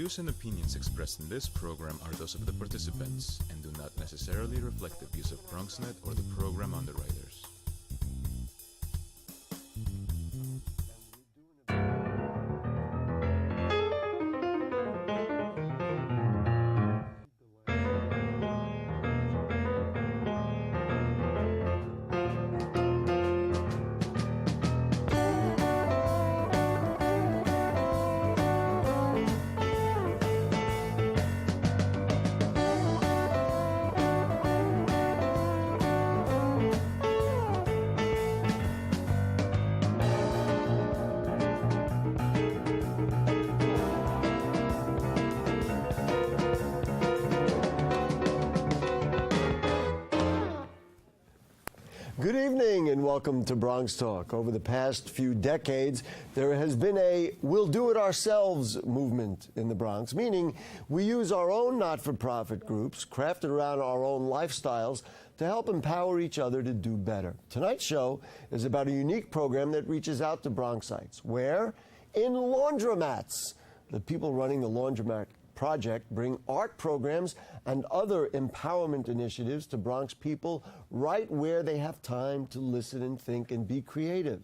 views and opinions expressed in this program are those of the participants and do not necessarily reflect the views of BronxNet or the program underwriters. Good evening and welcome to Bronxtalk. Over the past few decades, there has been a we'll do it ourselves movement in the Bronx, meaning we use our own not-for-profit groups, crafted around our own lifestyles, to help empower each other to do better. Tonight's show is about a unique program that reaches out to Bronxites, where in laundromats, the people running the Laundromat Project bring art programs and other empowerment initiatives to Bronx people right where they have time to listen and think and be creative.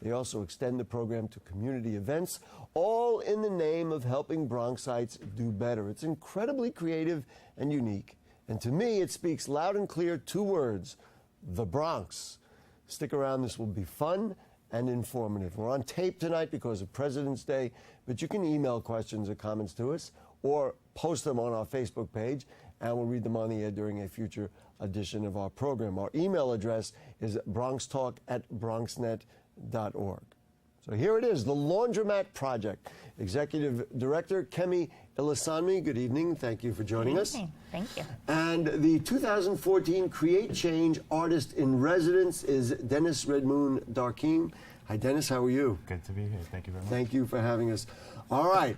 They also extend the program to community events, all in the name of helping Bronxites do better. It's incredibly creative and unique. And to me, it speaks loud and clear two words: the Bronx. Stick around, this will be fun and informative. We're on tape tonight because of President's Day, but you can email questions or comments to us or post them on our Facebook page, and we'll read them on the air during a future edition of our program. Our email address is bronxtalk@bronxnet.org. So here it is, the Laundromat Project. Executive Director Kemi Ilasanmi, good evening. Thank you for joining us. Thank you. And the 2014 Create Change Artist in Residence is Dennis Redmoon Darkeem. Hi, Dennis. How are you? Good to be here. Thank you very much. Thank you for having us. All right.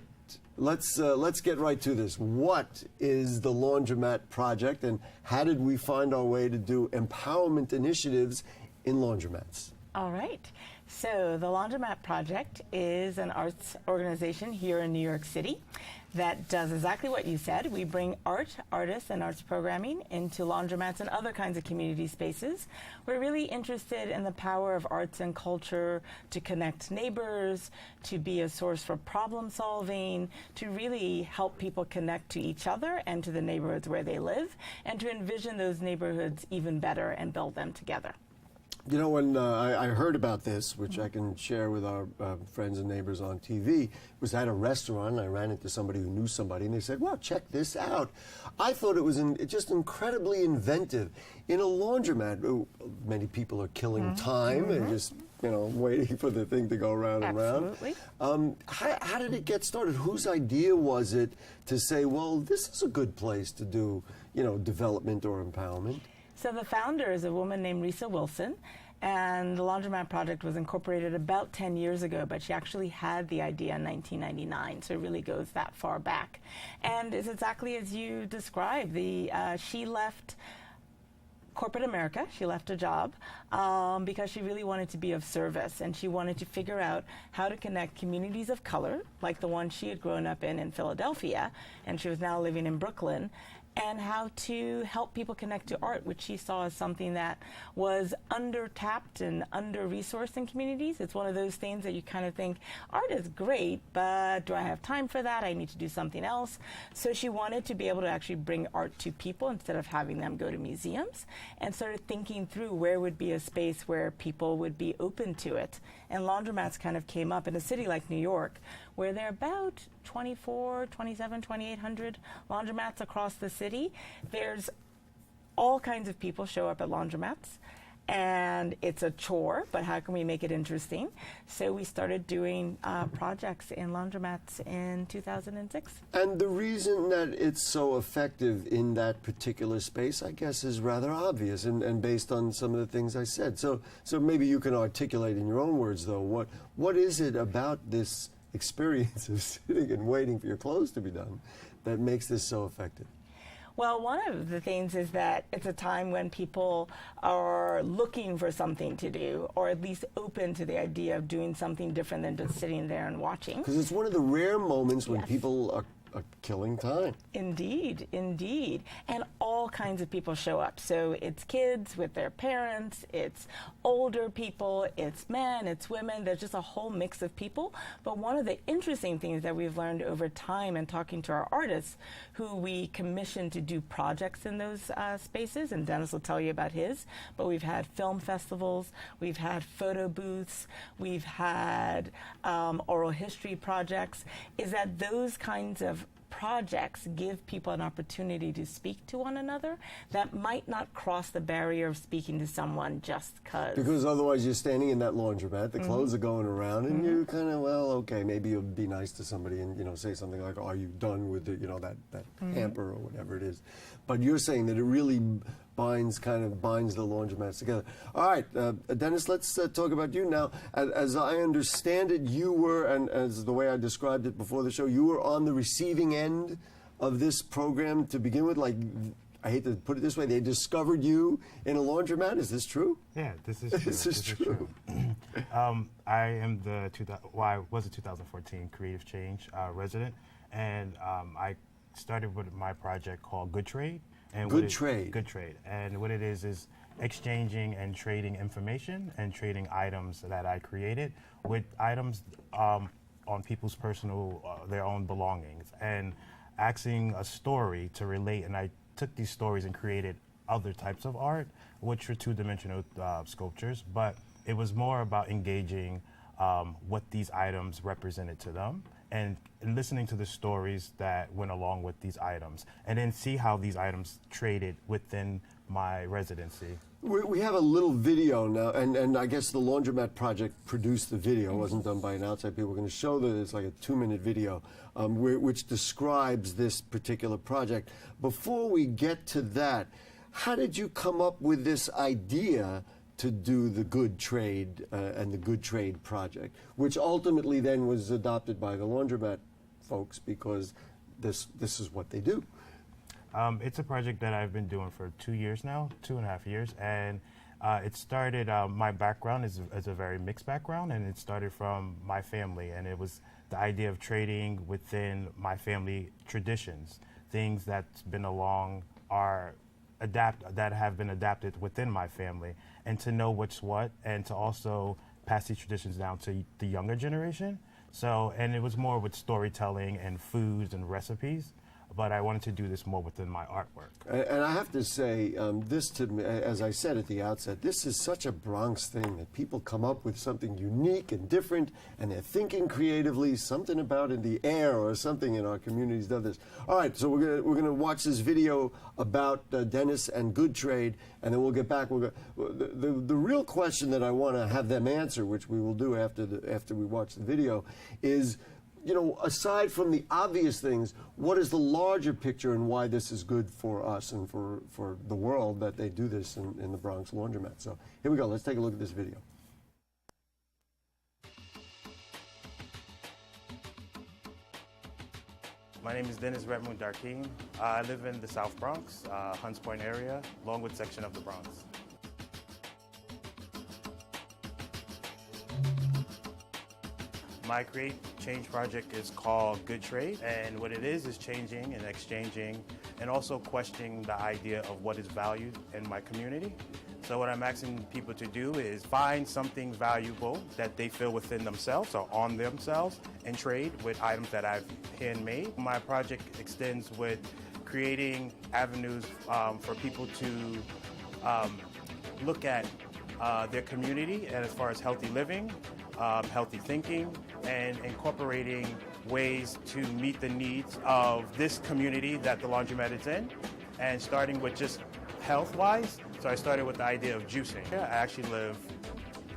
Let's get right to this. What is the Laundromat Project, and how did we find our way to do empowerment initiatives in laundromats? All right. So the Laundromat Project is an arts organization here in New York City that does exactly what you said. We bring art, artists, and arts programming into laundromats and other kinds of community spaces. We're really interested in the power of arts and culture to connect neighbors, to be a source for problem solving, to really help people connect to each other and to the neighborhoods where they live, and to envision those neighborhoods even better and build them together. You know, when I heard about this, which I can share with our friends and neighbors on TV, was at a restaurant. I ran into somebody who knew somebody, and they said, "Well, check this out." I thought it was just incredibly inventive. In a laundromat, many people are killing time and just, you know, waiting for the thing to go round and round. Absolutely. How did it get started? Whose idea was it to say, well, this is a good place to do, you know, development or empowerment? So the founder is a woman named Risa Wilson, and the Laundromat Project was incorporated about 10 years ago, but she actually had the idea in 1999, so it really goes that far back. And it's exactly as you described. She left corporate America. She left a job because she really wanted to be of service, and she wanted to figure out how to connect communities of color, like the one she had grown up in Philadelphia, and she was now living in Brooklyn, and how to help people connect to art, which she saw as something that was under-tapped and under-resourced in communities. It's one of those things that you kind of think, art is great, but do I have time for that? I need to do something else. So she wanted to be able to actually bring art to people instead of having them go to museums, and started thinking through where would be a space where people would be open to it. And laundromats kind of came up in a city like New York, where there are about 2,800 laundromats across the city. There's all kinds of people show up at laundromats, and it's a chore, but how can we make it interesting? So we started doing projects in laundromats in 2006. And the reason that it's so effective in that particular space, I guess, is rather obvious and based on some of the things I said. So maybe you can articulate in your own words, though, what is it about this experience of sitting and waiting for your clothes to be done that makes this so effective? Well, one of the things is that it's a time when people are looking for something to do, or at least open to the idea of doing something different than just sitting there and watching. Because it's one of the rare moments when people are killing time. Indeed, indeed. And all kinds of people show up. So it's kids with their parents, it's older people, it's men, it's women. There's just a whole mix of people. But one of the interesting things that we've learned over time and talking to our artists who we commission to do projects in those spaces, and Dennis will tell you about his, but we've had film festivals, we've had photo booths, we've had oral history projects, is that those kinds of projects give people an opportunity to speak to one another that might not cross the barrier of speaking to someone just because. Because otherwise you're standing in that laundromat, the clothes are going around, and you kind of, well, okay, maybe you'll be nice to somebody and, you know, say something like, are you done with the, you know, that hamper or whatever it is. But you're saying that it really binds the laundromats together. All right, Dennis, let's talk about you now. As I understand it, you were, and as the way I described it before the show, you were on the receiving end of this program to begin with. Like, I hate to put it this way, they discovered you in a laundromat. Is this true? Yeah, this is true. This is true. I am I was a 2014 Creative Change resident, and I started with my project called Good Trade. And Good Trade. Good Trade. And what it is exchanging and trading information and trading items that I created with items on people's personal, their own belongings, and asking a story to relate. And I took these stories and created other types of art, which were two-dimensional sculptures, but it was more about engaging what these items represented to them, and listening to the stories that went along with these items, and then see how these items traded within my residency. We have a little video now, and I guess the Laundromat Project produced the video. It wasn't done by an outside people. We're going to show that it's like a 2-minute video which describes this particular project. Before we get to that, how did you come up with this idea to do the Good Trade and the Good Trade project, which ultimately then was adopted by the laundromat folks because this is what they do? It's a project that I've been doing for 2 years now, 2.5 years, and it started, my background is a very mixed background, and it started from my family, and it was the idea of trading within my family traditions, things that's been along that have been adapted within my family, and to know what's what, and to also pass these traditions down to the younger generation. So, and it was more with storytelling and foods and recipes, but I wanted to do this more within my artwork. And I have to say, this to me, as I said at the outset, this is such a Bronx thing that people come up with something unique and different, and they're thinking creatively, something about in the air or something in our communities does this. All right, so we're gonna watch this video about Dennis and Good Trade, and then we'll get back. The real question that I want to have them answer, which we will do after we watch the video, is, you know, aside from the obvious things, what is the larger picture and why this is good for us and for the world that they do this in the Bronx laundromat? So here we go. Let's take a look at this video. My name is Dennis Redmond Darkeem. I live in the South Bronx, Hunts Point area, Longwood section of the Bronx. My Create Change project is called Good Trade, and what it is changing and exchanging and also questioning the idea of what is valued in my community. So what I'm asking people to do is find something valuable that they feel within themselves or on themselves and trade with items that I've handmade. My project extends with creating avenues for people to look at their community and as far as healthy living, healthy thinking, and incorporating ways to meet the needs of this community that the laundromat is in, and starting with just health-wise. So I started with the idea of juicing. I actually live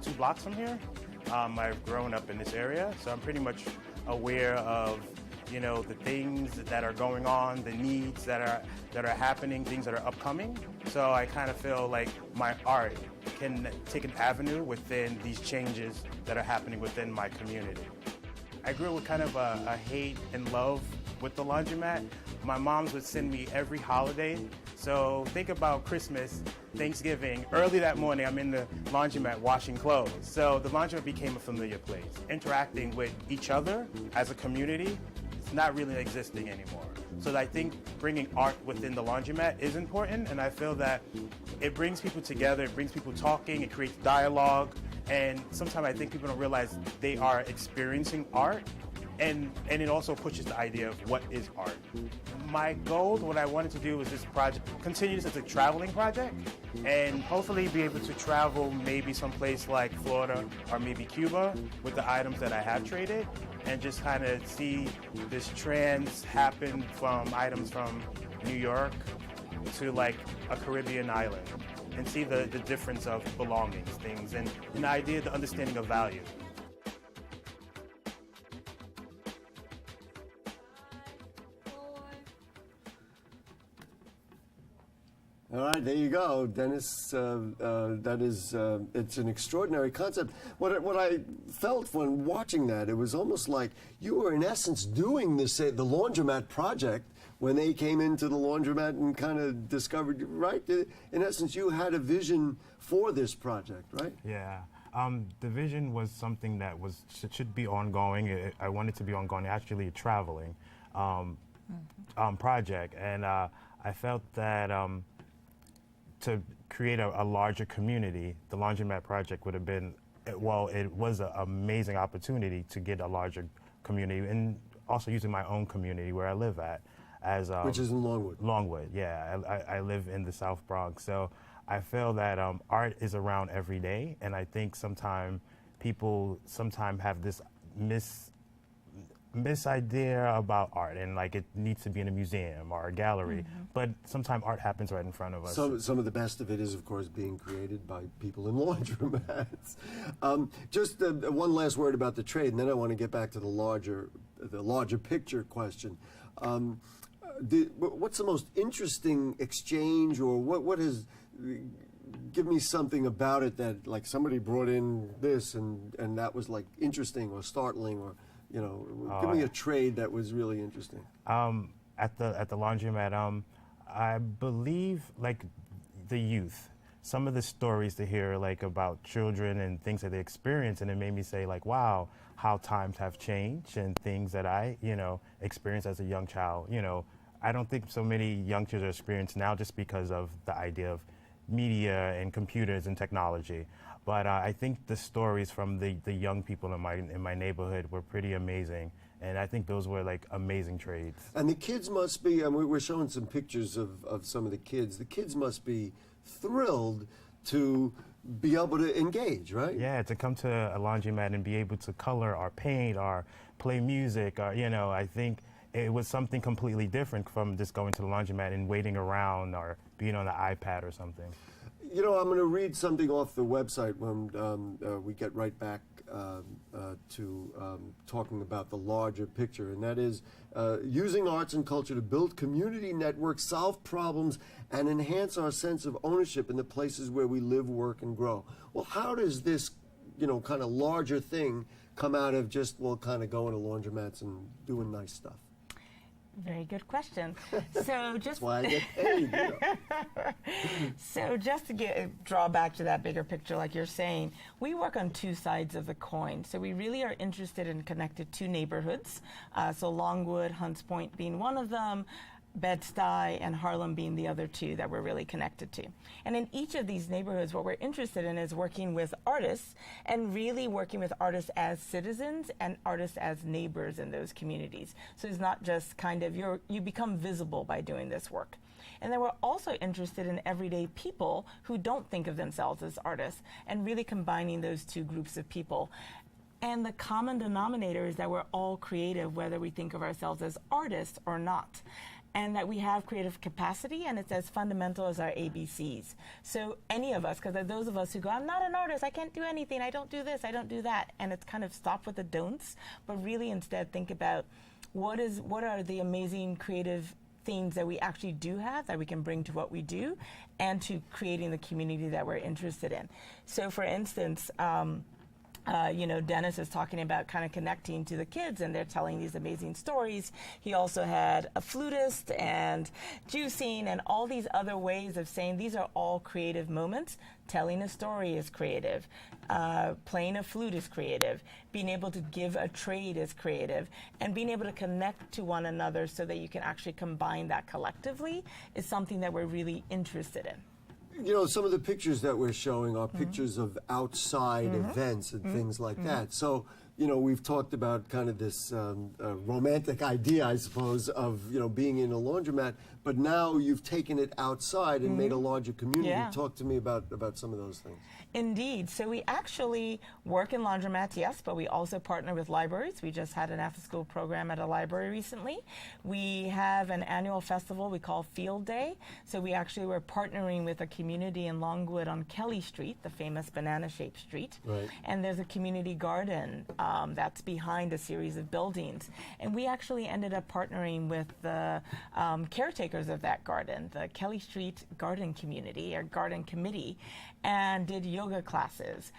2 blocks from here. I've grown up in this area, so I'm pretty much aware of, you know, the things that are going on, the needs that are happening, things that are upcoming. So I kind of feel like my art can take an avenue within these changes that are happening within my community. I grew up with kind of a hate and love with the laundromat. My moms would send me every holiday. So think about Christmas, Thanksgiving. Early that morning, I'm in the laundromat washing clothes. So the laundromat became a familiar place. Interacting with each other as a community not really existing anymore. So I think bringing art within the laundromat is important, and I feel that it brings people together, it brings people talking, it creates dialogue, and sometimes I think people don't realize they are experiencing art, and it also pushes the idea of what is art. My goal, what I wanted to do was this project, continue this as a traveling project, and hopefully be able to travel maybe someplace like Florida or maybe Cuba with the items that I have traded, and just kind of see this trans happen from items from New York to like a Caribbean island, and see the difference of belongings, things, and the idea, the understanding of value. All right, there you go, Dennis. That is, it's an extraordinary concept. What I felt when watching that, it was almost like you were in essence doing this, the laundromat project when they came into the laundromat and kind of discovered, right? In essence, you had a vision for this project, right? Yeah. The vision was something that should be ongoing. I wanted to be ongoing, actually a traveling project, and I felt that to create a larger community, the Laundromat Project would have been, well, it was an amazing opportunity to get a larger community, and also using my own community where I live at. Which is in Longwood. Longwood, yeah. I live in the South Bronx, so I feel that art is around every day, and I think sometimes people have this idea about art, and like it needs to be in a museum or a gallery, but sometimes art happens right in front of us. Some of the best of it is, of course, being created by people in laundromats. Just one last word about the trade, and then I want to get back to the larger picture question. What's the most interesting exchange, or what has? Give me something about it that, like, somebody brought in this and that was like interesting or startling, or give me a trade that was really interesting. At the laundromat, I believe like the youth. Some of the stories to hear like about children and things that they experience, and it made me say like, wow, how times have changed, and things that I experienced as a young child. I don't think so many young children experience now just because of the idea of media and computers and technology. But I think the stories from the young people in my neighborhood were pretty amazing, and I think those were like amazing trades. And the kids must be, we're showing some pictures of some of the kids. The kids must be thrilled to be able to engage, right? Yeah, to come to a laundromat and be able to color or paint or play music, or I think it was something completely different from just going to the laundromat and waiting around or being on the iPad or something. I'm going to read something off the website when we get right back to talking about the larger picture, and that is using arts and culture to build community networks, solve problems, and enhance our sense of ownership in the places where we live, work, and grow. Well, how does this, kind of larger thing come out of just, kind of going to laundromats and doing nice stuff? Very good question. So just That's why I get paid. So just to draw back to that bigger picture, like you're saying, we work on two sides of the coin. So we really are interested in connected to neighborhoods. So Longwood, Hunts Point being one of them, Bed-Stuy and Harlem being the other two that we're really connected to. And in each of these neighborhoods, what we're interested in is working with artists, and really working with artists as citizens and artists as neighbors in those communities. So it's not just kind of you become visible by doing this work. And then we're also interested in everyday people who don't think of themselves as artists, and really combining those two groups of people. And the common denominator is that we're all creative, whether we think of ourselves as artists or not. And that we have creative capacity, and it's as fundamental as our ABCs. So any of us, because there are those of us who go, I'm not an artist, I can't do anything, I don't do this, I don't do that. And it's kind of stop with the don'ts, but really instead think about what are the amazing creative things that we actually do have that we can bring to what we do, and to creating the community that we're interested in. So for instance, Dennis is talking about kind of connecting to the kids, and they're telling these amazing stories. He also had a flutist and juicing and all these other ways of saying these are all creative moments. Telling a story is creative. Playing a flute is creative. Being able to give a trade is creative. And being able to connect to one another so that you can actually combine that collectively is something that we're really interested in. You know, some of the pictures that we're showing are pictures of outside events and things like that. So, you know, we've talked about kind of this romantic idea, I suppose, of, being in a laundromat, but now you've taken it outside and made a larger community. Yeah. Talk to me about some of those things. Indeed. So we actually work in laundromats, yes, but we also partner with libraries. We just had an after-school program at a library recently. We have an annual festival we call Field Day. So we actually were partnering with a community in Longwood on Kelly Street, the famous banana-shaped street. Right. And there's a community garden that's behind a series of buildings. And we actually ended up partnering with the caretakers of that garden, the Kelly Street Garden Community, or Garden Committee, and did yoga classes,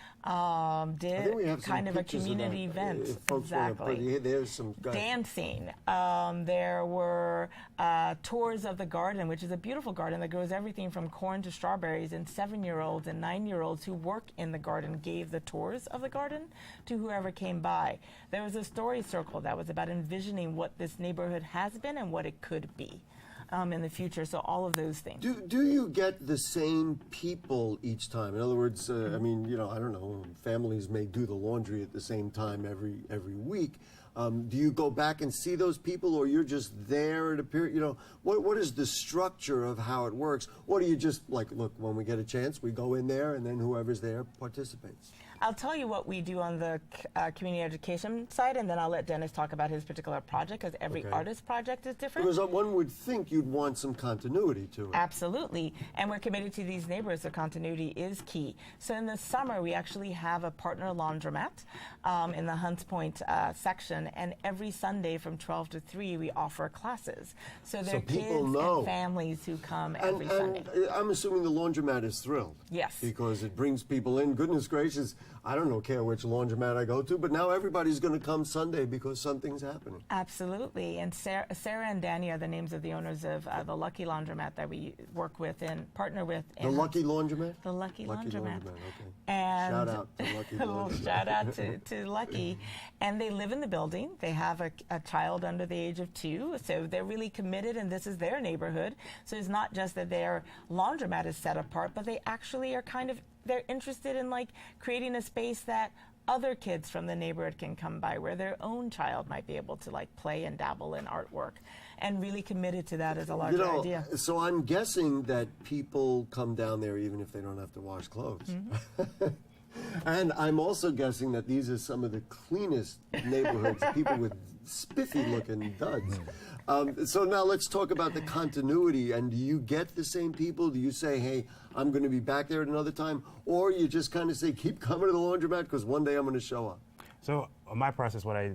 did kind of a community event. Exactly. There's some dancing. There were tours of the garden, which is a beautiful garden that grows everything from corn to strawberries, and 7-year-olds and 9-year-olds who work in the garden gave the tours of the garden to whoever came by. There was a story circle that was about envisioning what this neighborhood has been and what it could be in the future, so all of those things. Do you get the same people each time? In other words, I mean, I don't know, families may do the laundry at the same time every week. Do you go back and see those people, or you're just there at a period? What is the structure of how it works? Or do you just, like, look, when we get a chance, we go in there, and then whoever's there participates? I'll tell you what we do on the community education side, and then I'll let Dennis talk about his particular project, because every artist project is different. Because one would think you'd want some continuity to it. Absolutely, and we're committed to these neighborhoods, so continuity is key. So in the summer, we actually have a partner laundromat in the Hunts Point section, and every Sunday from 12 to 3, we offer classes. So there are kids and families who come every Sunday. I'm assuming the laundromat is thrilled. Yes. Because it brings people in. Goodness gracious, I don't care which laundromat I go to, but now everybody's going to come Sunday because something's happening. Absolutely. And Sarah and Danny are the names of the owners of the Lucky Laundromat that we work with and partner with. The Lucky Laundromat? The Lucky Laundromat. Okay. And shout out to Lucky Laundromat. Shout out to Lucky. And they live in the building. They have a child under the age of 2, so they're really committed, and this is their neighborhood. So it's not just that their laundromat is set apart, but they actually are they're interested in creating a space that other kids from the neighborhood can come by, where their own child might be able to play and dabble in artwork, and really committed to that as a larger idea. So I'm guessing that people come down there even if they don't have to wash clothes. And I'm also guessing that these are some of the cleanest neighborhoods, people with spiffy looking duds. So now let's talk about the continuity. And do you get the same people? Do you say, hey, I'm going to be back there at another time? Or you just kind of say, keep coming to the laundromat because one day I'm going to show up? So my process, what I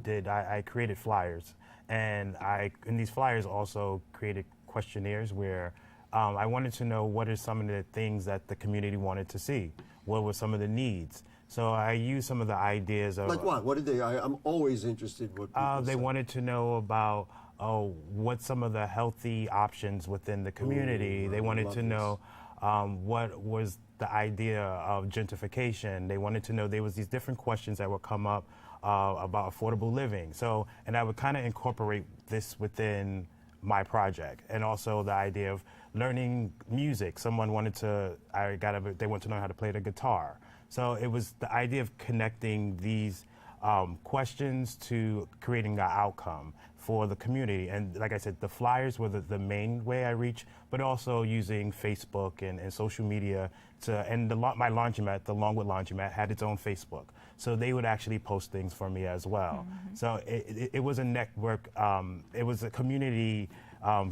did, I created flyers. And in these flyers also created questionnaires where I wanted to know what are some of the things that the community wanted to see. What were some of the needs? So I used some of the ideas of... Like what? What did they... I'm always interested in what people They say. wanted to know about, what some of the healthy options within the community. They wanted to know what was the idea of gentrification. They wanted to know, there was these different questions that would come up about affordable living. So, and I would kind of incorporate this within my project, and also the idea of learning music. Someone wanted to, they want to learn how to play the guitar. So it was the idea of connecting these questions to creating an outcome for the community. And like I said, the flyers were the main way I reach, but also using Facebook and social media my laundromat, the Longwood Laundromat, had its own Facebook. So they would actually post things for me as well. Mm-hmm. So it was a network, it was a community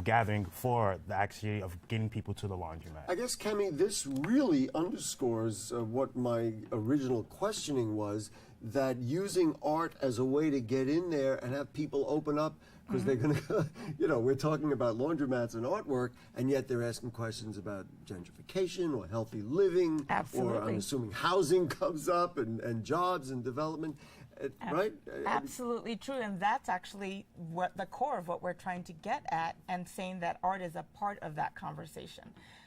gathering for actually of getting people to the laundromat. I guess, Kemi, this really underscores what my original questioning was, that using art as a way to get in there and have people open up because they're going to, we're talking about laundromats and artwork, and yet they're asking questions about gentrification or healthy living. Absolutely. Or I'm assuming housing comes up and jobs and development, right? Absolutely true, and that's actually what the core of what we're trying to get at, and saying that art is a part of that conversation.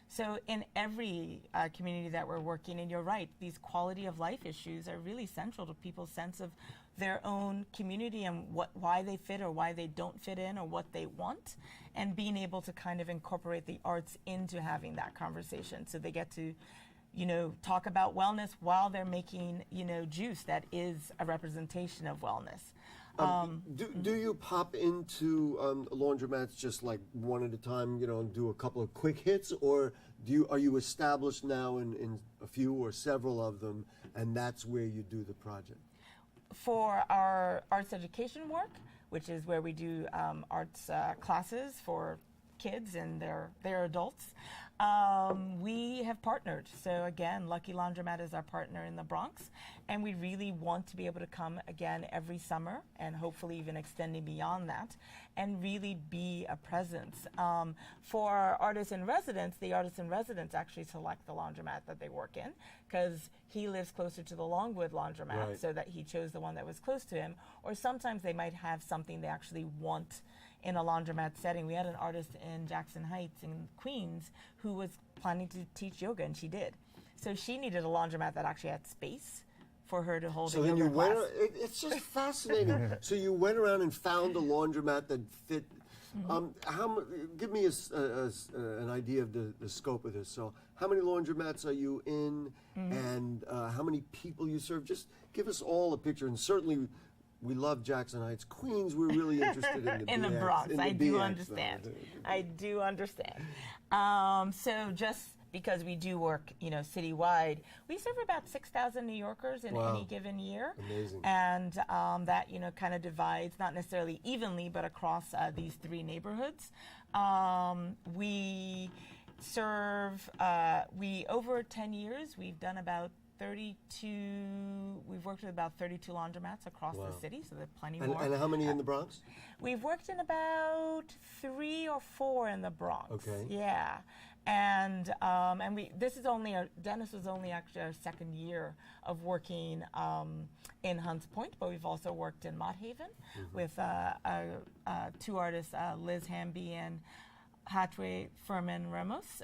So in every community that we're working in, you're right, these quality of life issues are really central to people's sense of their own community and why they fit or why they don't fit in or what they want, and being able to kind of incorporate the arts into having that conversation. So they get to, talk about wellness while they're making, juice that is a representation of wellness. Do you pop into laundromats just like one at a time, and do a couple of quick hits, or are you established now in a few or several of them, and that's where you do the project? For our arts education work, which is where we do arts classes for kids and their adults, we have partnered. So again, Lucky Laundromat is our partner in the Bronx, and we really want to be able to come again every summer, and hopefully even extending beyond that, and really be a presence. For our artists in residence, the artists in residence actually select the laundromat that they work in, because he lives closer to the Longwood laundromat, right. So that he chose the one that was close to him. Or sometimes they might have something they actually want in a laundromat setting. We had an artist in Jackson Heights in Queens who was planning to teach yoga, and she did. So she needed a laundromat that actually had space for her to hold a yoga class. So then you went, it's just fascinating. So you went around and found a laundromat that fit. Give me an idea of the scope of this. So how many laundromats are you in, and how many people you serve? Just give us all a picture, and certainly we love Jackson Heights, Queens. We're really interested in the in BX, the Bronx. in the I do BX, understand. I do understand. So just because we do work, citywide, we serve about 6,000 New Yorkers in any given year. Amazing. And that, kind of divides, not necessarily evenly, but across these three neighborhoods. We serve, over 10 years, we've done about 32, we've worked with about 32 laundromats across the city, so there's plenty more. And how many in the Bronx? We've worked in about 3 or 4 in the Bronx. Okay. Yeah. And Dennis was only actually our second year of working in Hunts Point, but we've also worked in Mott Haven with 2 artists, Liz Hamby and Hatway Furman Ramos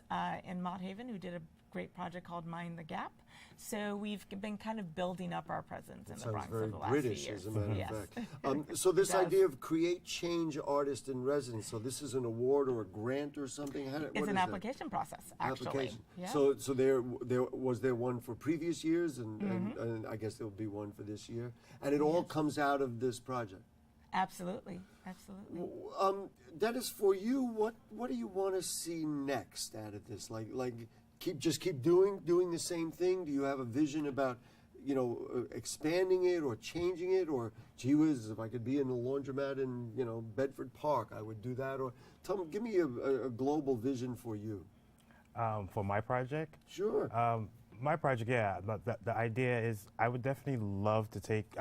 in Mott Haven, who did a great project called Mind the Gap. So we've been kind of building up our presence in the Bronx over the last few years. Sounds very British, as a matter of fact. So this idea of create change artist in residence, so this is an award or a grant or something? It's an application process, actually. Application. Yeah. So there was there one for previous years, and I guess there will be one for this year, and it all comes out of this project. Absolutely, absolutely. Dennis, for you, what do you want to see next out of this? Like keep doing the same thing? Do you have a vision about, expanding it or changing it? Or, gee whiz, if I could be in a laundromat in, Bedford Park, I would do that? Or give me a global vision for you. For my project? Sure. My project, yeah. The idea is I would definitely love to take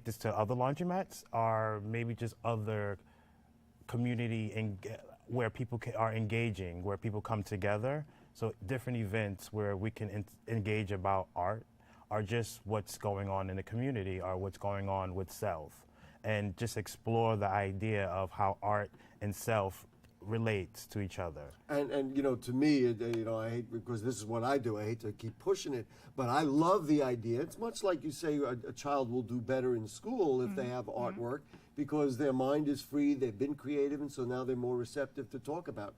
this to other laundromats, or maybe just other community where people are engaging, where people come together. So different events where we can engage about art, or just what's going on in the community, or what's going on with self, and just explore the idea of how art and self relates to each other. And to me, I hate, because this is what I do, I hate to keep pushing it, but I love the idea. It's much like you say a child will do better in school if they have artwork, because their mind is free, they've been creative, and so now they're more receptive to talk about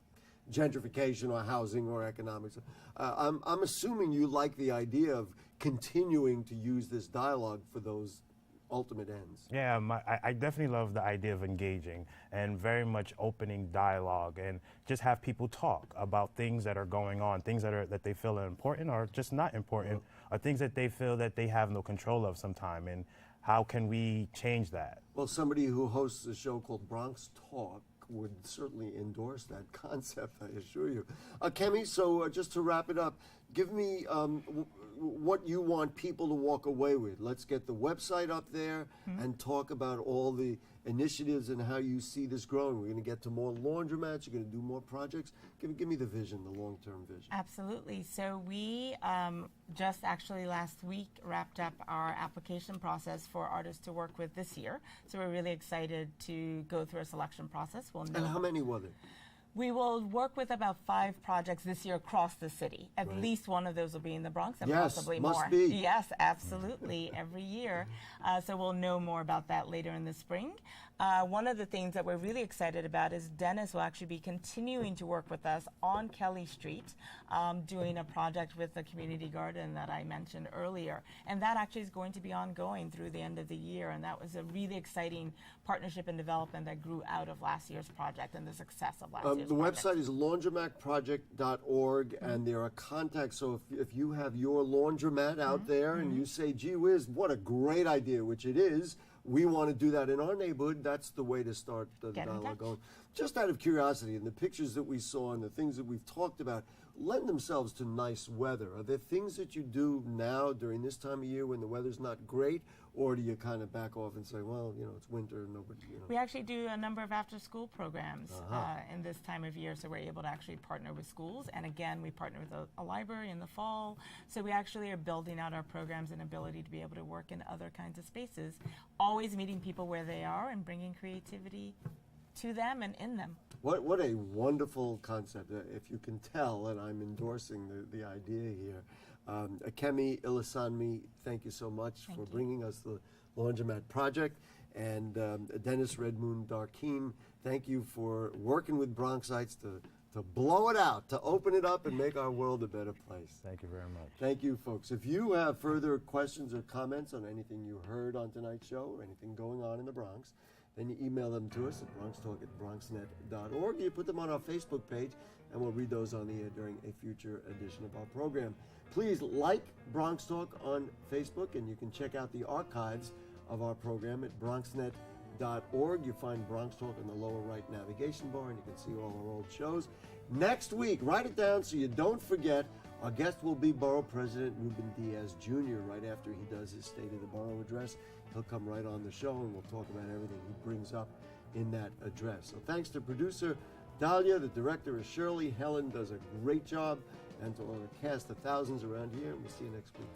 gentrification or housing or economics. I'm assuming you like the idea of continuing to use this dialogue for those ultimate ends. Yeah, I definitely love the idea of engaging and very much opening dialogue, and just have people talk about things that are going on, things that they feel are important or just not important, or things that they feel that they have no control of sometime, and how can we change that? Well, somebody who hosts a show called Bronxtalk would certainly endorse that concept, I assure you. Kemi, so just to wrap it up, give me what you want people to walk away with. Let's get the website up there and talk about all the initiatives and how you see this growing. We're going to get to more laundromats. You're going to do more projects. Give me the vision, the long-term vision. Absolutely. So we just actually last week wrapped up our application process for artists to work with this year. So we're really excited to go through a selection process. We'll know. And how many were there? We will work with about 5 projects this year across the city. At least one of those will be in the Bronx and possibly must more. Be. Yes, absolutely, every year. So we'll know more about that later in the spring. One of the things that we're really excited about is Dennis will actually be continuing to work with us on Kelly Street, doing a project with the community garden that I mentioned earlier. And that actually is going to be ongoing through the end of the year. And that was a really exciting partnership and development that grew out of last year's project and the success of last year's the project. website is laundromatproject.org, and there are contacts. So if you have your laundromat out there and you say, gee whiz, what a great idea, which it is, we want to do that in our neighborhood, that's the way to start the dialogue going. Just out of curiosity, and the pictures that we saw and the things that we've talked about lend themselves to nice weather. Are there things that you do now during this time of year when the weather's not great, or do you kind of back off and say, well, you know, it's winter, nobody, you know? We actually do a number of after-school programs in this time of year, so we're able to actually partner with schools. And again, we partner with a library in the fall. So we actually are building out our programs and ability to be able to work in other kinds of spaces, always meeting people where they are and bringing creativity to them and in them. What a wonderful concept, if you can tell, and I'm endorsing the idea here. Kemi Ilasanmi, thank you so much for bringing us the Laundromat Project. And Dennis Redmoon Darkeen, thank you for working with Bronxites to blow it out, to open it up and make our world a better place. Thank you very much. Thank you, folks. If you have further questions or comments on anything you heard on tonight's show or anything going on in the Bronx, then you email them to us at bronxtalk@bronxnet.org. You put them on our Facebook page, and we'll read those on the air during a future edition of our program. Please like Bronx Talk on Facebook, and you can check out the archives of our program at bronxnet.org. You find Bronx Talk in the lower right navigation bar, and you can see all our old shows. Next week, write it down so you don't forget, our guest will be Borough President Ruben Diaz Jr. right after he does his State of the Borough address. He'll come right on the show, and we'll talk about everything he brings up in that address. So thanks to producer Dahlia, the director is Shirley. Helen does a great job, and to all the cast of thousands around here. We'll see you next week.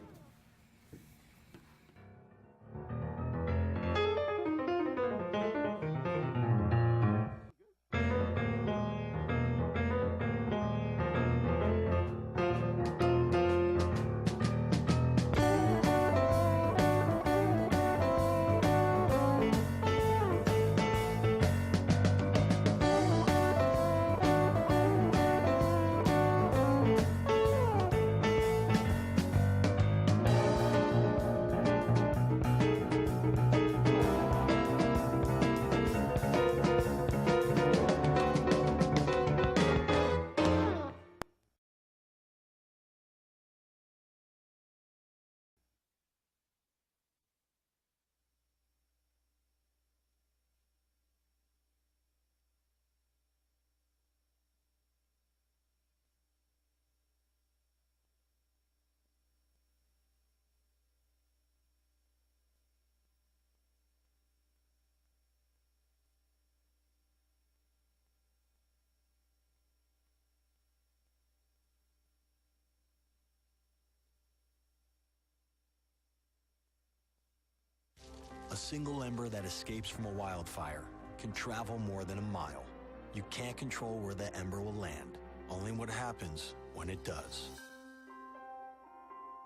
A single ember that escapes from a wildfire can travel more than a mile. You can't control where the ember will land, only what happens when it does.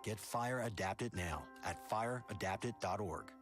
Get Fire Adapted now at fireadapted.org.